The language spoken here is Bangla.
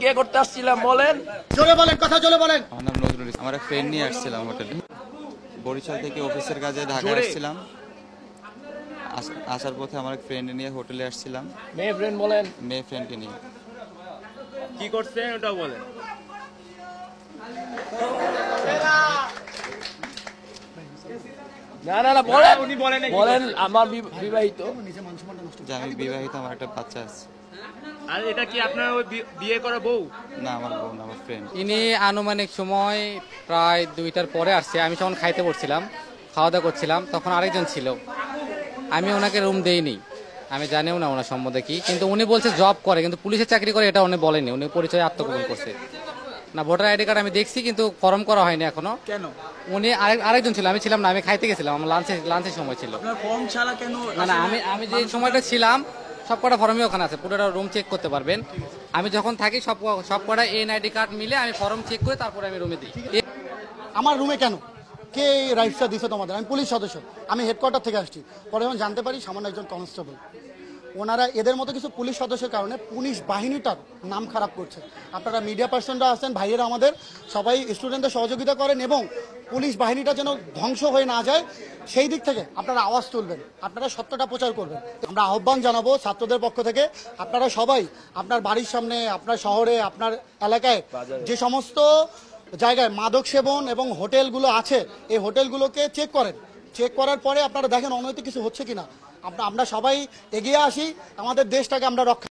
কে করতে আসছিলাম বলেন, জোরে বলেন, কথা জোরে বলেন। আমার নাম নজরুল ইসলাম। আমার এক ফ্রেন্ড নিয়ে আসছিলাম হোটেলে। বরিশাল থেকে অফিসের কাজে ঢাকায় আসছিলাম। আসার পথে আমার এক ফ্রেন্ড নিয়ে হোটেলে আসছিলাম। মেয়ে ফ্রেন্ড বলেন, মেয়ে ফ্রেন্ডকে নিয়ে। কি করছেন ওটাও বলেন। না না না বলেন, উনি বলেন বলেন আমার বিবাহিত। যে আমি বিবাহিত, আমার একটা বাচ্চা আছে। আর এটা কি আপনার ওই বিয়ে করা বউ? না, আমার বোন, আমার ফ্রেন্ড। ইনি আনুমানিক সময় প্রায় 2টার পরে আসছে। আমি যখন খাইতে পড়ছিলাম, খাওয়া দাওয়া করছিলাম, তখন আরেকজন ছিল। আমি ওনাকে রুম দেইনি, আমি জানিও না ওনার সম্বন্ধে কি, কিন্তু উনি বলছে জব করে, কিন্তু পুলিশের চাকরি করে এটা উনি বলেনি। উনি পরিচয় আত্মগোপন করছে। না, ভোটার আইডি কার্ড আমি দেখছি, কিন্তু ফর্ম করা হয়নি এখনো। কেন উনি আরেকজন ছিল, আমি ছিলাম না। আমি খাইতে গেছিলাম, আমার লাঞ্চের সময় ছিল। আপনার ফর্ম ছাড়া কেন? না না, আমি যে সময়টা ছিলাম সব কটা ফর্মই ওখানে আছে, পুরোটা রুম চেক করতে পারবেন। আমি যখন থাকি সব কটা এনআইডি কার্ড মিলে আমি ফর্ম চেক করে তারপরে আমি রুমে দিই। আমার রুমে কেন? কে রাইটসটা দিছে তোমাদের? আমি পুলিশ সদস্য, আমি হেডকোয়ার্টার থেকে আসছি। পরে যখন জানতে পারি সামান্য একজন কনস্টেবল, ওনারা এদের মতো কিছু পুলিশ সদস্যের কারণে পুলিশ বাহিনীটার নাম খারাপ করছে। আপনারা মিডিয়া পার্সনরা আছেন, ভাইয়েরা আমাদের সবাই স্টুডেন্টদের সহযোগিতা করেন এবং পুলিশ বাহিনীটা যেন ধ্বংস হয়ে না যায় সেই দিক থেকে আপনারা আওয়াজ তুলবেন, আপনারা সত্যটা প্রচার করবেন। আমরা আহ্বান জানাবো ছাত্রদের পক্ষ থেকে, আপনারা সবাই আপনার বাড়ির সামনে, আপনার শহরে, আপনার এলাকায় যে সমস্ত জায়গায় মাদক সেবন এবং হোটেলগুলো আছে, এই হোটেলগুলোকে চেক করেন। চেক করার পরে আপনারা দেখেন অনৈতিক কিছু হচ্ছে কিনা। আমরা সবাই এগিয়ে আসি, আমাদের দেশটাকে আমরা রক্ষা